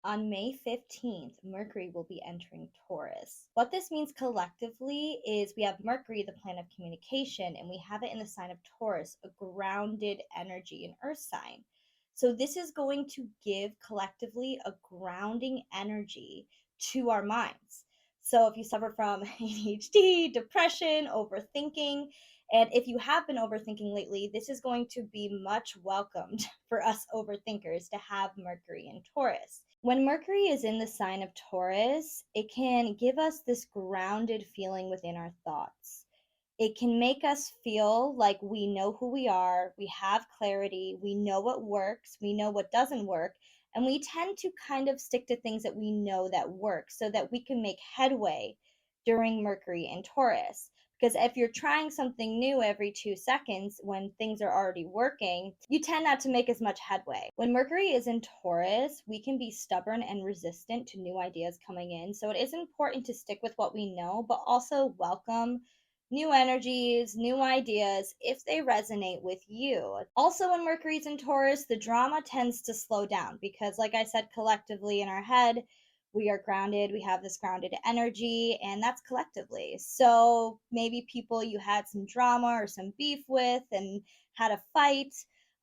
On May 15th, Mercury will be entering Taurus. What this means collectively is we have Mercury, the planet of communication, and we have it in the sign of Taurus, a grounded energy, an earth sign. So, this is going to give collectively a grounding energy to our minds. So, if you suffer from ADHD, depression, overthinking, and if you have been overthinking lately, this is going to be much welcomed for us overthinkers to have Mercury in Taurus. When Mercury is in the sign of Taurus, it can give us this grounded feeling within our thoughts. It can make us feel like we know who we are, we have clarity, we know what works, we know what doesn't work, and we tend to kind of stick to things that we know that work so that we can make headway during Mercury and Taurus. Because if you're trying something new every 2 seconds when things are already working, you tend not to make as much headway. When Mercury is in Taurus, we can be stubborn and resistant to new ideas coming in. So it is important to stick with what we know, but also welcome new energies, new ideas if they resonate with you. Also, when Mercury's in Taurus, the drama tends to slow down because, like I said, collectively in our head, we are grounded, we have this grounded energy, and that's collectively. So maybe people you had some drama or some beef with and had a fight,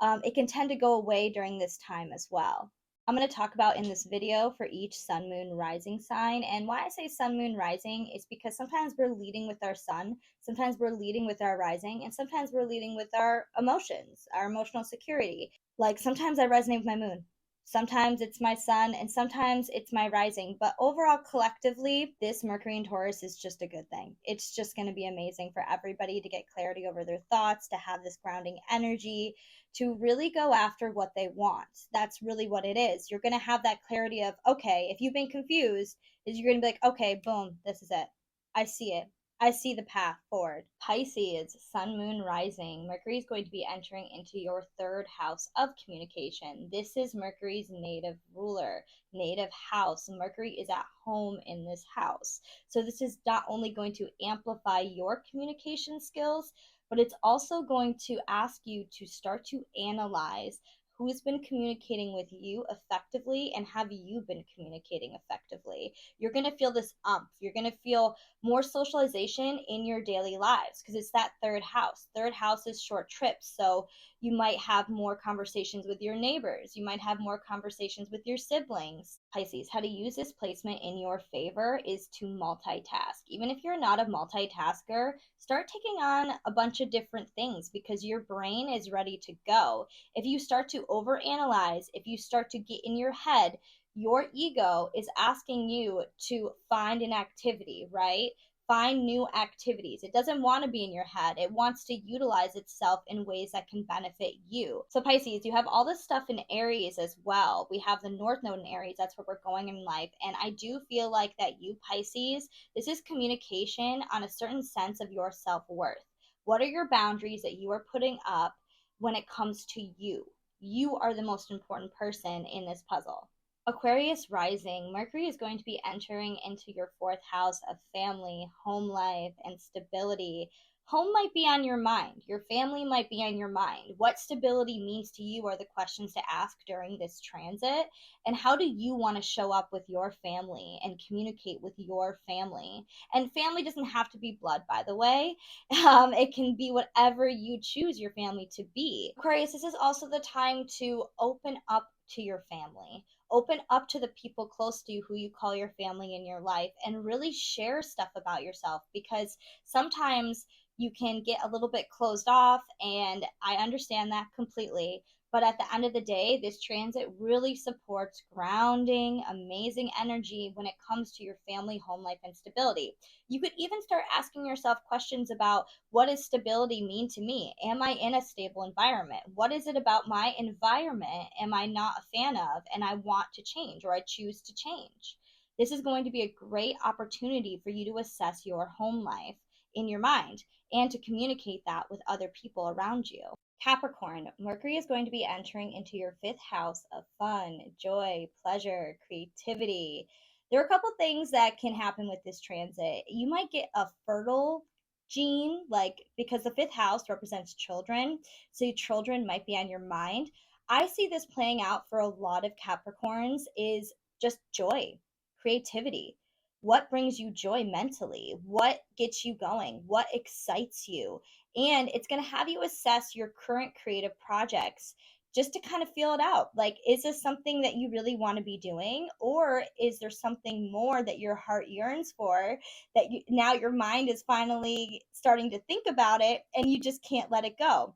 it can tend to go away during this time as well. I'm going to talk about in this video for each sun, moon, rising sign. And why I say sun, moon, rising is because sometimes we're leading with our sun, sometimes we're leading with our rising, and sometimes we're leading with our emotions, our emotional security. Like sometimes I resonate with my moon, sometimes it's my sun, and sometimes it's my rising. But overall, collectively, this Mercury in Taurus is just a good thing. It's just going to be amazing for everybody to get clarity over their thoughts, to have this grounding energy, to really go after what they want. That's really what it is. You're going to have that clarity of, okay, if you've been confused, is you're going to be like, okay, boom, this is it. I see it. I see the path forward. Pisces, sun, moon, rising. Mercury is going to be entering into your third house of communication. This is Mercury's native ruler, native house. Mercury is at home in this house. So this is not only going to amplify your communication skills, but it's also going to ask you to start to analyze who's been communicating with you effectively and have you been communicating effectively. You're going to feel this umph. You're going to feel more socialization in your daily lives because it's that third house. Third house is short trips. So you might have more conversations with your neighbors. You might have more conversations with your siblings. Pisces, how to use this placement in your favor is to multitask. Even if you're not a multitasker, start taking on a bunch of different things because your brain is ready to go. If you start to overanalyze, if you start to get in your head, your ego is asking you to find an activity, right? Find new activities. It doesn't want to be in your head. It wants to utilize itself in ways that can benefit you. So, Pisces, you have all this stuff in Aries as well. We have the North Node in Aries. That's where we're going in life. And I do feel like that you, Pisces, this is communication on a certain sense of your self worth. What are your boundaries that you are putting up when it comes to you? You are the most important person in this puzzle. Aquarius rising, Mercury is going to be entering into your fourth house of family, home life, and stability. Home might be on your mind. Your family might be on your mind. What stability means to you are the questions to ask during this transit. And how do you want to show up with your family and communicate with your family? And family doesn't have to be blood, by the way. It can be whatever you choose your family to be. Aquarius, this is also the time to open up to your family, open up to the people close to you who you call your family in your life, and really share stuff about yourself because sometimes you can get a little bit closed off, and I understand that completely. But at the end of the day, this transit really supports grounding, amazing energy when it comes to your family, home life, and stability. You could even start asking yourself questions about, what does stability mean to me? Am I in a stable environment? What is it about my environment am I not a fan of and I want to change or I choose to change? This is going to be a great opportunity for you to assess your home life in your mind and to communicate that with other people around you. Capricorn, Mercury is going to be entering into your fifth house of fun, joy, pleasure, creativity. There are a couple things that can happen with this transit. You might get a fertile gene, like because the fifth house represents children, so children might be on your mind. I see this playing out for a lot of Capricorns is just joy, creativity. What brings you joy mentally? What gets you going? What excites you? And it's going to have you assess your current creative projects just to kind of feel it out. Like, is this something that you really want to be doing? Or is there something more that your heart yearns for, that you, now your mind is finally starting to think about it and you just can't let it go?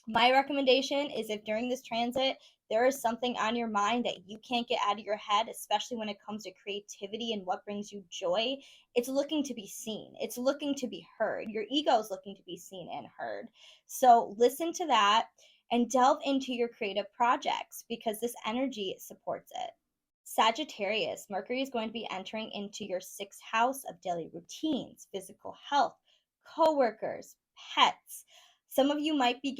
My recommendation is, if during this transit there is something on your mind that you can't get out of your head, especially when it comes to creativity and what brings you joy, it's looking to be seen. It's looking to be heard. Your ego is looking to be seen and heard. So listen to that and delve into your creative projects, because this energy supports it. Sagittarius, Mercury is going to be entering into your sixth house of daily routines, physical health, coworkers, pets. Some of you might be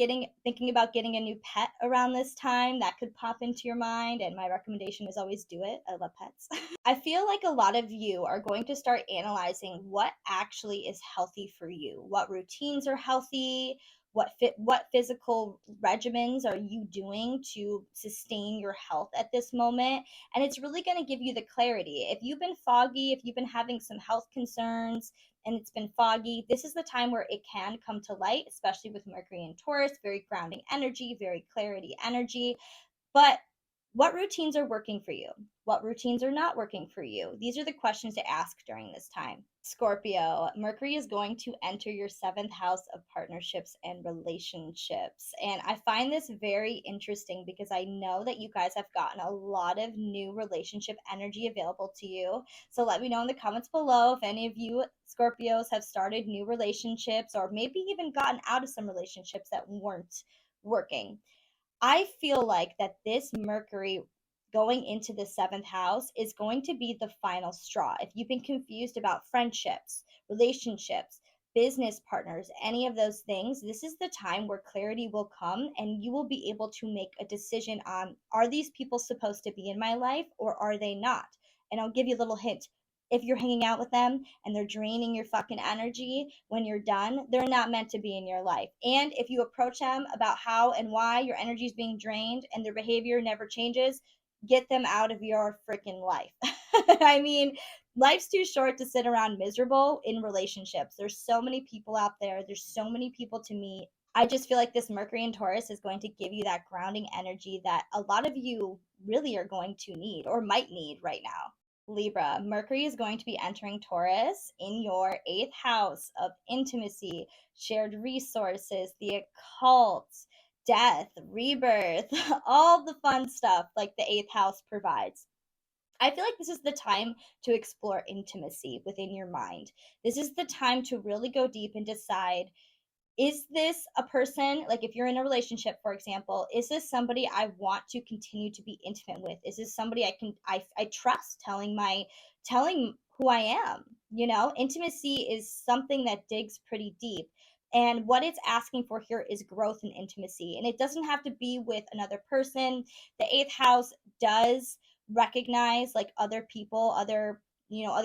thinking about getting a new pet around this time. That could pop into your mind, and my recommendation is always do it. I love pets. I feel like a lot of you are going to start analyzing what actually is healthy for you. What routines are healthy? What physical regimens are you doing to sustain your health at this moment? And it's really going to give you the clarity. If you've been foggy, if you've been having some health concerns and it's been foggy, this is the time where it can come to light, especially with Mercury and Taurus, very grounding energy, very clarity energy. But what routines are working for you? What routines are not working for you? These are the questions to ask during this time. Scorpio, Mercury is going to enter your seventh house of partnerships and relationships. And I find this very interesting because I know that you guys have gotten a lot of new relationship energy available to you. So let me know in the comments below if any of you Scorpios have started new relationships, or maybe even gotten out of some relationships that weren't working. I feel like that this Mercury going into the seventh house is going to be the final straw. If you've been confused about friendships, relationships, business partners, any of those things, this is the time where clarity will come and you will be able to make a decision on, are these people supposed to be in my life or are they not? And I'll give you a little hint. If you're hanging out with them and they're draining your fucking energy, when you're done, they're not meant to be in your life. And if you approach them about how and why your energy is being drained and their behavior never changes, get them out of your freaking life. I mean, life's too short to sit around miserable in relationships. There's so many people out there, there's so many people to meet. I just feel like this Mercury and Taurus is going to give you that grounding energy that a lot of you really are going to need or might need right now. Libra, Mercury is going to be entering Taurus in your eighth house of intimacy, shared resources, the occult, death, rebirth, all the fun stuff like the eighth house provides. I feel like this is the time to explore intimacy within your mind. This is the time to really go deep and decide, is this a person, like if you're in a relationship, for example, is this somebody I want to continue to be intimate with? Is this somebody I trust telling who I am? You know, intimacy is something that digs pretty deep. And what it's asking for here is growth and intimacy. And it doesn't have to be with another person. The eighth house does recognize like other people, other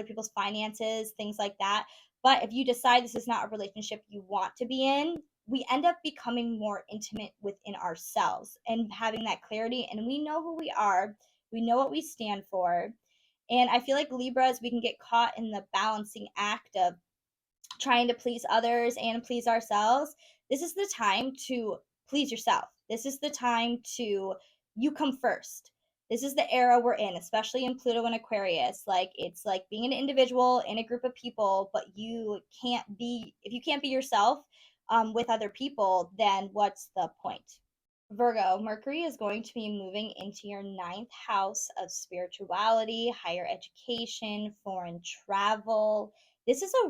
people's finances, things like that. But if you decide this is not a relationship you want to be in, we end up becoming more intimate within ourselves and having that clarity. And we know who we are, we know what we stand for. And I feel like Libras, we can get caught in the balancing act of trying to please others and please ourselves. This is the time to please yourself. This is the time to you come first. This is the era we're in, especially in Pluto and Aquarius. Like, it's like being an individual in a group of people, but if you can't be yourself with other people, then what's the point? Virgo, Mercury is going to be moving into your ninth house of spirituality, higher education, foreign travel. This is a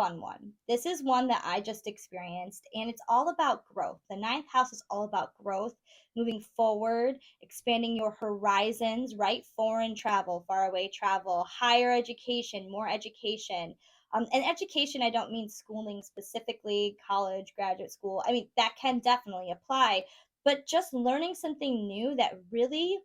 fun one. This is one that I just experienced, and it's all about growth. The ninth house is all about growth, moving forward, expanding your horizons, right? Foreign travel, faraway travel, higher education, more education. And education, I don't mean schooling specifically, college, graduate school. I mean, that can definitely apply, but just learning something new that really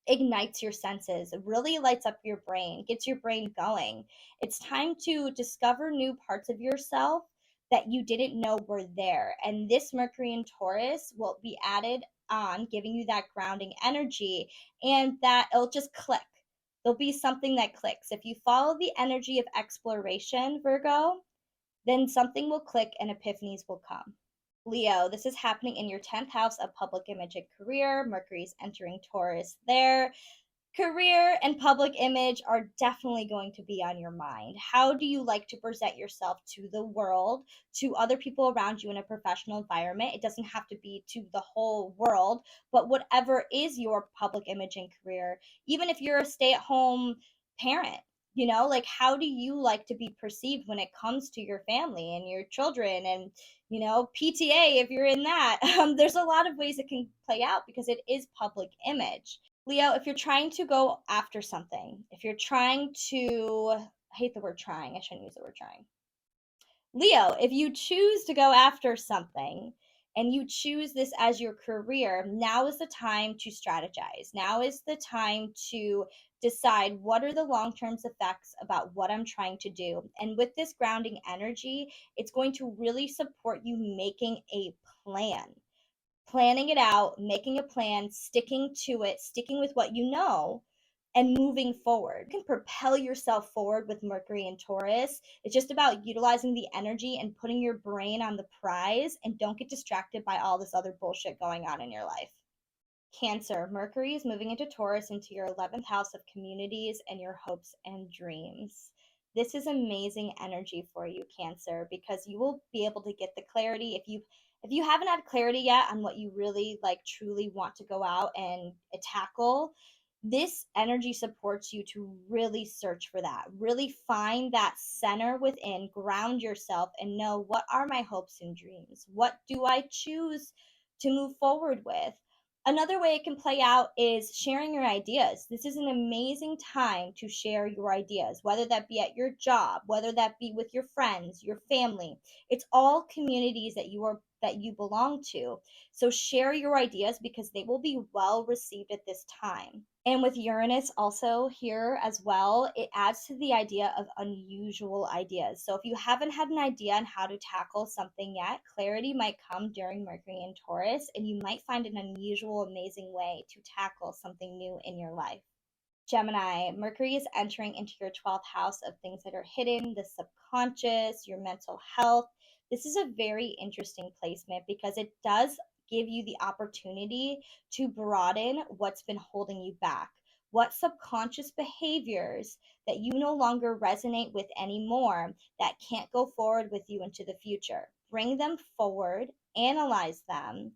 ignites your senses, really lights up your brain, gets your brain going. It's time to discover new parts of yourself that you didn't know were there. And this Mercury and Taurus will be added on, giving you that grounding energy, and that it'll just click. There'll be something that clicks. If you follow the energy of exploration, Virgo, then something will click and epiphanies will come. Leo, this is happening in your 10th house of public image and career. Mercury's entering Taurus there. Career and public image are definitely going to be on your mind. How do you like to present yourself to the world, to other people around you in a professional environment? It doesn't have to be to the whole world, but whatever is your public image and career, even if you're a stay at home parent, like how do you like to be perceived when it comes to your family and your children and, PTA if you're in that? There's a lot of ways it can play out because it is public image. Leo, if you're trying to go after something, if you're trying to, I hate the word trying, I shouldn't use the word trying. Leo, if you choose to go after something and you choose this as your career, now is the time to strategize. Now is the time to decide what are the long term effects about what I'm trying to do. And with this grounding energy, it's going to really support you making a plan, planning it out, making a plan, sticking to it, sticking with what you know, and moving forward. You can propel yourself forward with Mercury and Taurus. It's just about utilizing the energy and putting your brain on the prize, and don't get distracted by all this other bullshit going on in your life. Cancer, Mercury is moving into Taurus, into your 11th house of communities and your hopes and dreams. This is amazing energy for you, Cancer, because you will be able to get the clarity if you haven't had clarity yet on what you really like truly want to go out and tackle. This energy supports you to really search for that, really find that center within, ground yourself, and know what are my hopes and dreams, what do I choose to move forward with. Another way it can play out is sharing your ideas. This is an amazing time to share your ideas, whether that be at your job, whether that be with your friends, your family. It's all communities that you belong to. So share your ideas because they will be well received at this time. And with Uranus also here as well, it adds to the idea of unusual ideas. So if you haven't had an idea on how to tackle something yet, clarity might come during Mercury and Taurus, and you might find an unusual, amazing way to tackle something new in your life. Gemini, Mercury is entering into your 12th house of things that are hidden, the subconscious, your mental health. This is a very interesting placement because it does give you the opportunity to broaden what's been holding you back. What subconscious behaviors that you no longer resonate with anymore that can't go forward with you into the future. Bring them forward, analyze them,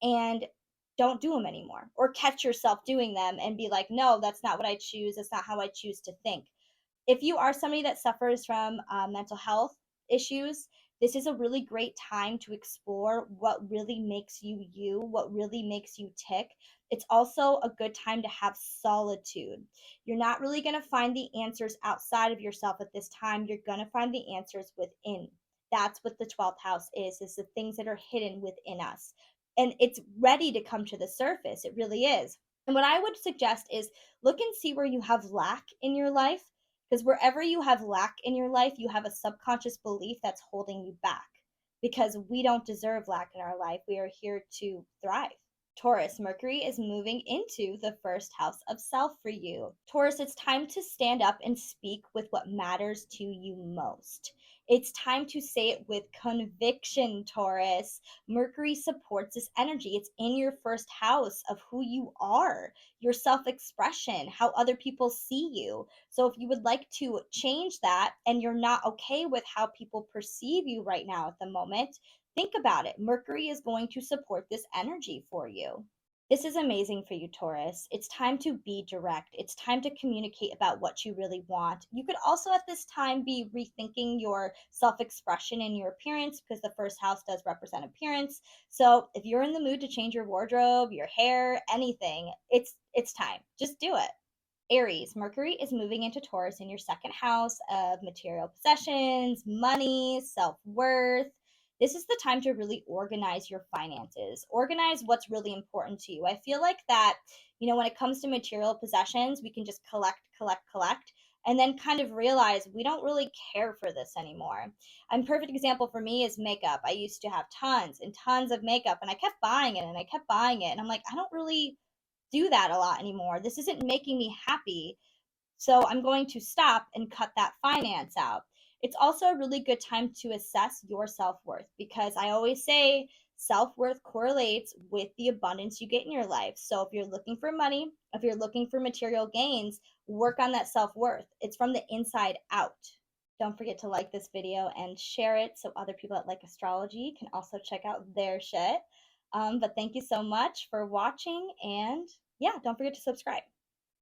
and don't do them anymore, or catch yourself doing them and be like, no, that's not what I choose, that's not how I choose to think. If you are somebody that suffers from mental health issues, this is a really great time to explore what really makes you you, what really makes you tick. It's also a good time to have solitude. You're not really going to find the answers outside of yourself at this time. You're going to find the answers within. That's what the 12th house is the things that are hidden within us. And it's ready to come to the surface. It really is. And what I would suggest is look and see where you have lack in your life, because wherever you have lack in your life, you have a subconscious belief that's holding you back. Because we don't deserve lack in our life. We are here to thrive. Taurus, Mercury is moving into the first house of self for you. Taurus, it's time to stand up and speak with what matters to you most. It's time to say it with conviction, Taurus. Mercury supports this energy. It's in your first house of who you are, your self expression, how other people see you. So if you would like to change that and you're not okay with how people perceive you right now at the moment, think about it. Mercury is going to support this energy for you. This is amazing for you, Taurus. It's time to be direct. It's time to communicate about what you really want. You could also at this time be rethinking your self expression and your appearance because the first house does represent appearance. So if you're in the mood to change your wardrobe, your hair, anything, it's time. Just do it. Aries, Mercury is moving into Taurus in your second house of material possessions, money, self worth. This is the time to really organize your finances, organize what's really important to you. I feel like that, when it comes to material possessions, we can just collect, collect, collect. and then kind of realize we don't really care for this anymore. A perfect example for me is makeup. I used to have tons and tons of makeup, and I kept buying it and I kept buying it. And I'm like, I don't really do that a lot anymore. This isn't making me happy. So I'm going to stop and cut that finance out. It's also a really good time to assess your self worth, because I always say self worth correlates with the abundance you get in your life. So if you're looking for money, if you're looking for material gains, work on that self worth. It's from the inside out. Don't forget to like this video and share it so other people that like astrology can also check out their shit. But thank you so much for watching, and yeah, don't forget to subscribe.